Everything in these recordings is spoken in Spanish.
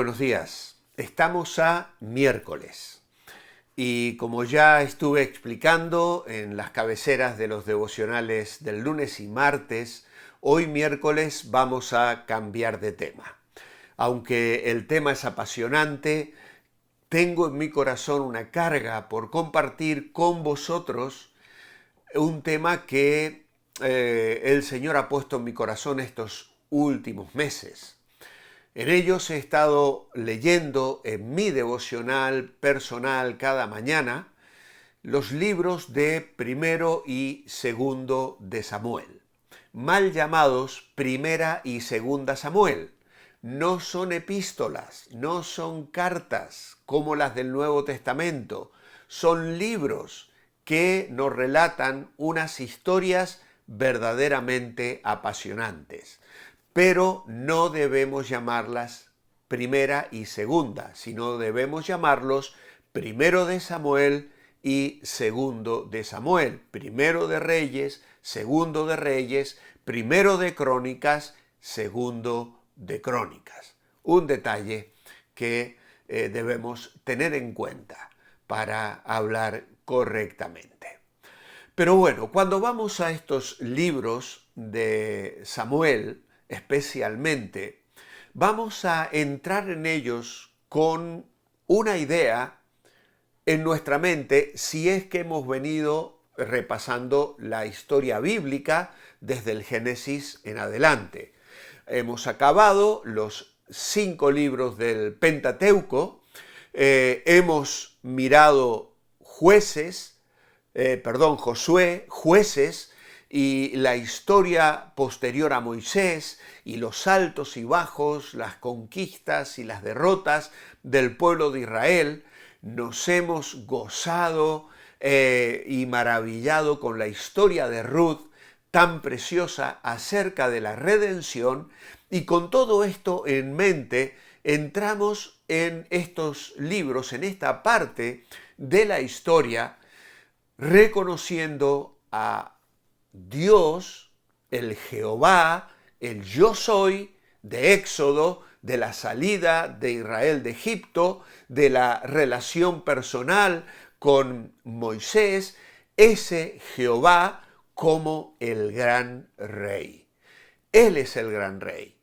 Buenos días. Estamos a miércoles y como ya estuve explicando en las cabeceras de los devocionales del lunes y martes, hoy miércoles vamos a cambiar de tema. Aunque el tema es apasionante, tengo en mi corazón una carga por compartir con vosotros un tema que el Señor ha puesto en mi corazón estos últimos meses. En ellos he estado leyendo en mi devocional personal cada mañana los libros de Primero y Segundo de Samuel, mal llamados Primera y Segunda Samuel. No son epístolas, no son cartas como las del Nuevo Testamento, son libros que nos relatan unas historias verdaderamente apasionantes. Pero no debemos llamarlas primera y segunda, sino debemos llamarlos primero de Samuel y segundo de Samuel, primero de Reyes, segundo de Reyes, primero de Crónicas, segundo de Crónicas. Un detalle que debemos tener en cuenta para hablar correctamente. Pero bueno, cuando vamos a estos libros de Samuel, especialmente, vamos a entrar en ellos con una idea en nuestra mente si es que hemos venido repasando la historia bíblica desde el Génesis en adelante. Hemos acabado los 5 libros del Pentateuco, hemos mirado Josué, Jueces, y la historia posterior a Moisés y los altos y bajos, las conquistas y las derrotas del pueblo de Israel. Nos hemos gozado y maravillado con la historia de Ruth, tan preciosa acerca de la redención, y con todo esto en mente entramos en estos libros, en esta parte de la historia, reconociendo a Dios, el Jehová, el Yo Soy de Éxodo, de la salida de Israel de Egipto, de la relación personal con Moisés, ese Jehová como el gran rey. Él es el gran rey,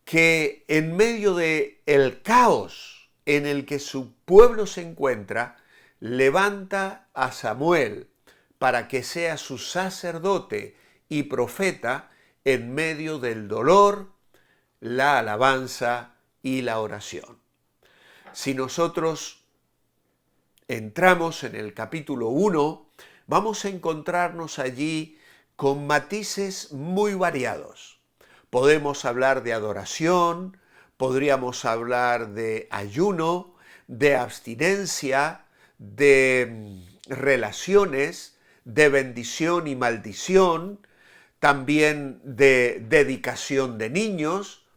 que en medio de el caos en el que su pueblo se encuentra, levanta a Samuel para que sea su sacerdote y profeta en medio del dolor, la alabanza y la oración. Si nosotros entramos en el capítulo 1, vamos a encontrarnos allí con matices muy variados. Podemos hablar de adoración, podríamos hablar de ayuno, de abstinencia, de relaciones, de bendición y maldición, también de dedicación de niños,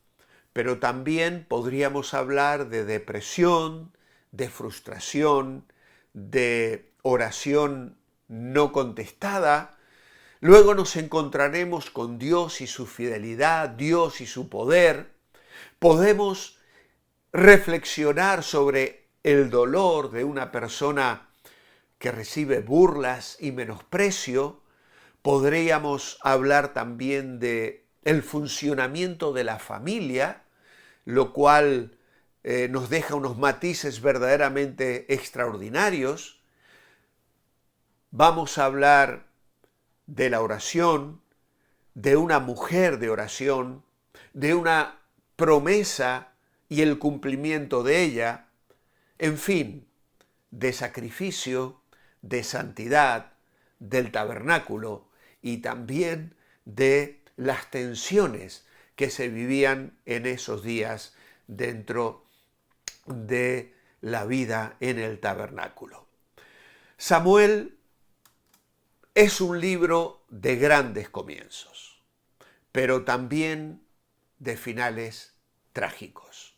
pero también podríamos hablar de depresión, de frustración, de oración no contestada. Luego nos encontraremos con Dios y su fidelidad, Dios y su poder. Podemos reflexionar sobre el dolor de una persona que recibe burlas y menosprecio. Podríamos hablar también de el funcionamiento de la familia, lo cual nos deja unos matices verdaderamente extraordinarios. Vamos a hablar de la oración, de una mujer de oración, de una promesa y el cumplimiento de ella, en fin, de sacrificio, de santidad, del tabernáculo y también de las tensiones que se vivían en esos días dentro de la vida en el tabernáculo. Samuel es un libro de grandes comienzos, pero también de finales trágicos.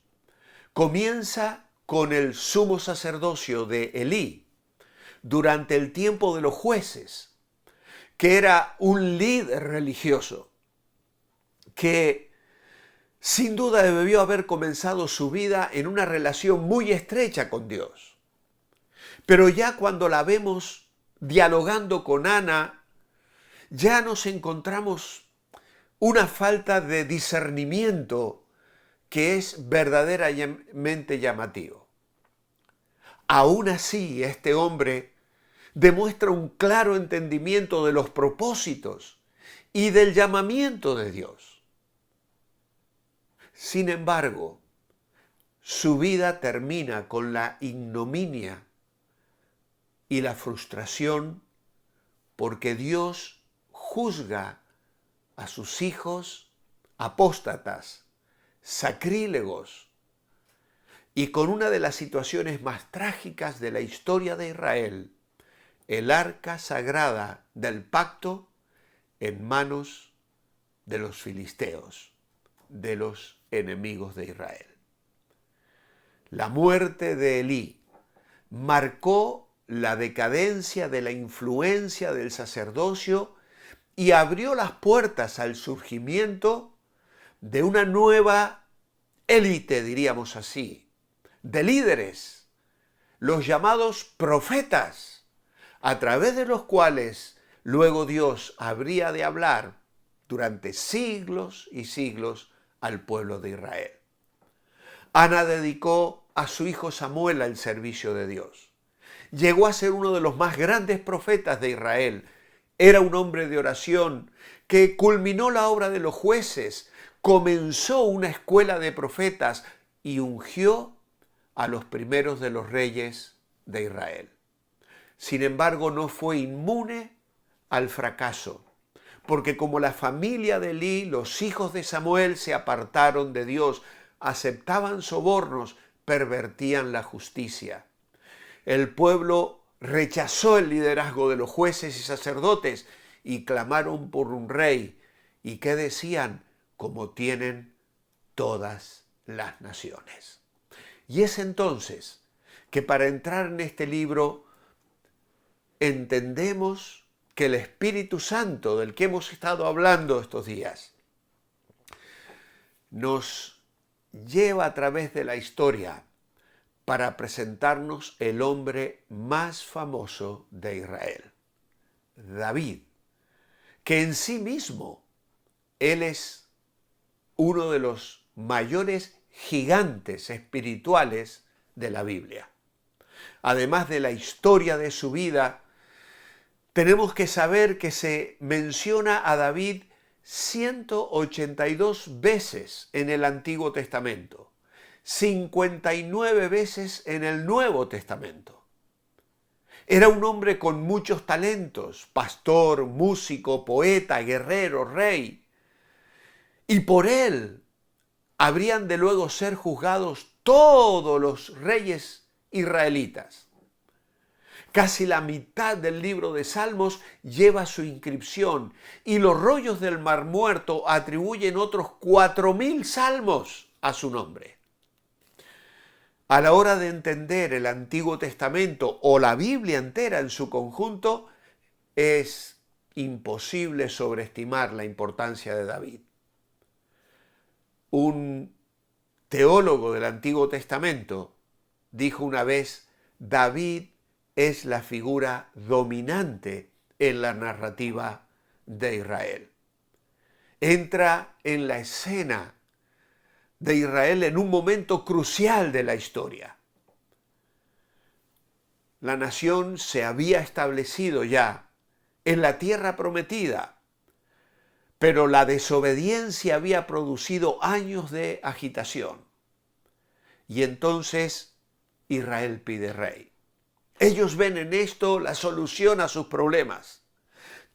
Comienza con el sumo sacerdocio de Elí durante el tiempo de los jueces, que era un líder religioso que Sin duda debió haber comenzado su vida en una relación muy estrecha con Dios. Pero ya cuando la vemos dialogando con Ana, ya nos encontramos una falta de discernimiento que es verdaderamente llamativo. Aún así, este hombre demuestra un claro entendimiento de los propósitos y del llamamiento de Dios. Sin embargo, su vida termina con la ignominia y la frustración porque Dios juzga a sus hijos apóstatas, sacrílegos, y con una de las situaciones más trágicas de la historia de Israel, el arca sagrada del pacto en manos de los filisteos, de los enemigos de Israel. La muerte de Elí marcó la decadencia de la influencia del sacerdocio y abrió las puertas al surgimiento de una nueva élite, diríamos así, de líderes, los llamados profetas, a través de los cuales luego Dios habría de hablar durante siglos y siglos al pueblo de Israel. Ana dedicó a su hijo Samuel al servicio de Dios. Llegó a ser uno de los más grandes profetas de Israel. Era un hombre de oración que culminó la obra de los jueces, comenzó una escuela de profetas y ungió a los primeros de los reyes de Israel. Sin embargo, no fue inmune al fracaso, porque como la familia de Elí, los hijos de Samuel se apartaron de Dios, aceptaban sobornos, pervertían la justicia. El pueblo rechazó el liderazgo de los jueces y sacerdotes y clamaron por un rey. ¿Y qué decían? Como tienen todas las naciones. Y es entonces que para entrar en este libro entendemos que el Espíritu Santo del que hemos estado hablando estos días nos lleva a través de la historia para presentarnos el hombre más famoso de Israel, David, que en sí mismo él es uno de los mayores gigantes espirituales de la Biblia. Además de la historia de su vida, tenemos que saber que se menciona a David 182 veces en el Antiguo Testamento, 59 veces en el Nuevo Testamento. Era un hombre con muchos talentos, pastor, músico, poeta, guerrero, rey. Y por él habrían de luego ser juzgados todos los reyes israelitas. Casi la mitad del libro de Salmos lleva su inscripción y los rollos del Mar Muerto atribuyen otros 4.000 salmos a su nombre. A la hora de entender el Antiguo Testamento o la Biblia entera en su conjunto, es imposible sobreestimar la importancia de David. Un teólogo del Antiguo Testamento dijo una vez: David es la figura dominante en la narrativa de Israel. Entra en la escena de Israel en un momento crucial de la historia. La nación se había establecido ya en la tierra prometida, pero la desobediencia había producido años de agitación. Y entonces Israel pide rey. Ellos ven en esto la solución a sus problemas.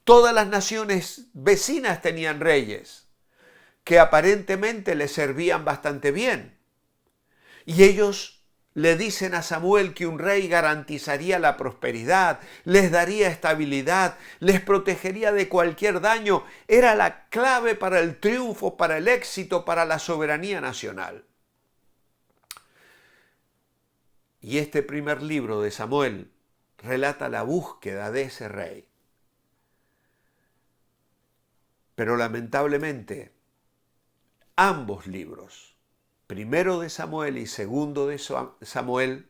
Todas las naciones vecinas tenían reyes que aparentemente les servían bastante bien. Y ellos le dicen a Samuel que un rey garantizaría la prosperidad, les daría estabilidad, les protegería de cualquier daño. Era la clave para el triunfo, para el éxito, para la soberanía nacional. Y este primer libro de Samuel relata la búsqueda de ese rey. Pero lamentablemente, ambos libros, primero de Samuel y segundo de Samuel,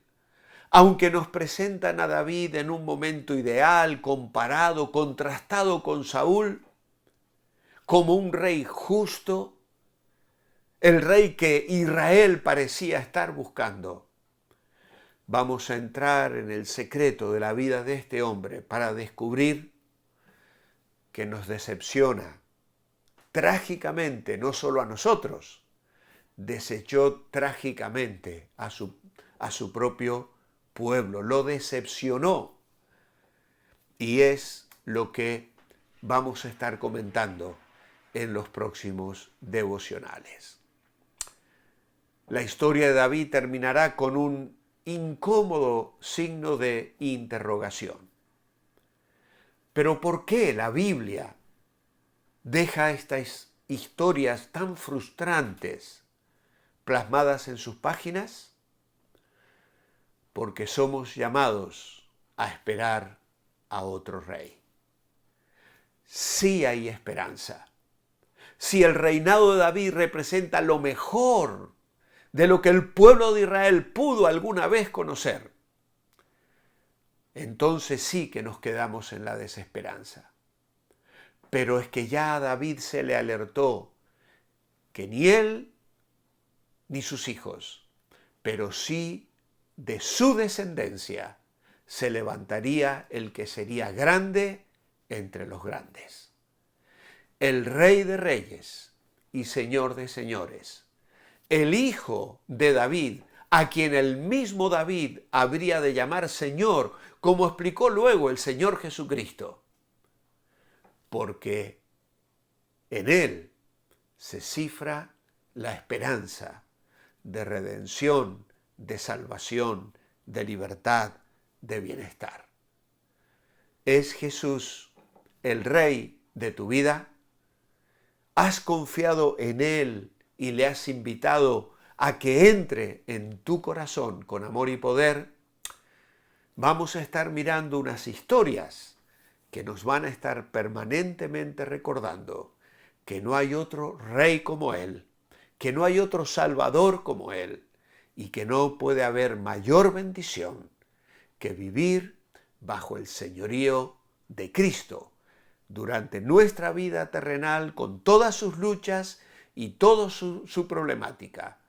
aunque nos presentan a David en un momento ideal, comparado, contrastado con Saúl, como un rey justo, el rey que Israel parecía estar buscando, vamos a entrar en el secreto de la vida de este hombre para descubrir que nos decepciona trágicamente, no solo a nosotros, desechó trágicamente a su propio pueblo, lo decepcionó. Y es lo que vamos a estar comentando en los próximos devocionales. La historia de David terminará con un incómodo signo de interrogación. Pero ¿por qué la Biblia deja estas historias tan frustrantes plasmadas en sus páginas? Porque somos llamados a esperar a otro rey. Sí hay esperanza. Si el reinado de David representa lo mejor de lo que el pueblo de Israel pudo alguna vez conocer, entonces sí que nos quedamos en la desesperanza. Pero es que ya a David se le alertó que ni él ni sus hijos, pero sí de su descendencia, se levantaría el que sería grande entre los grandes. El Rey de Reyes y Señor de Señores, el Hijo de David, a quien el mismo David habría de llamar Señor, como explicó luego el Señor Jesucristo, porque en Él se cifra la esperanza de redención, de salvación, de libertad, de bienestar. ¿Es Jesús el Rey de tu vida? ¿Has confiado en Él y le has invitado a que entre en tu corazón con amor y poder? Vamos a estar mirando unas historias que nos van a estar permanentemente recordando que no hay otro Rey como Él, que no hay otro Salvador como Él, y que no puede haber mayor bendición que vivir bajo el señorío de Cristo durante nuestra vida terrenal con todas sus luchas y toda su problemática,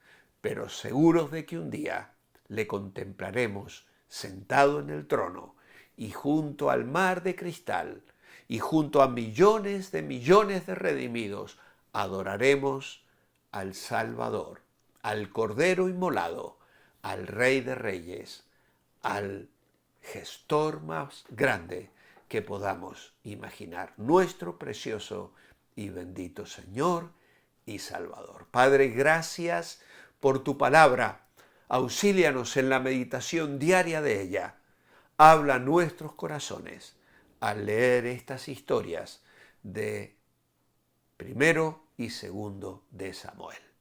pero seguros de que un día le contemplaremos sentado en el trono y junto al mar de cristal y junto a millones de redimidos adoraremos al Salvador, al Cordero inmolado, al Rey de Reyes, al gestor más grande que podamos imaginar, nuestro precioso y bendito Señor y Salvador. Padre, gracias por tu palabra. Auxílianos en la meditación diaria de ella. Habla a nuestros corazones al leer estas historias de primero y segundo de Samuel.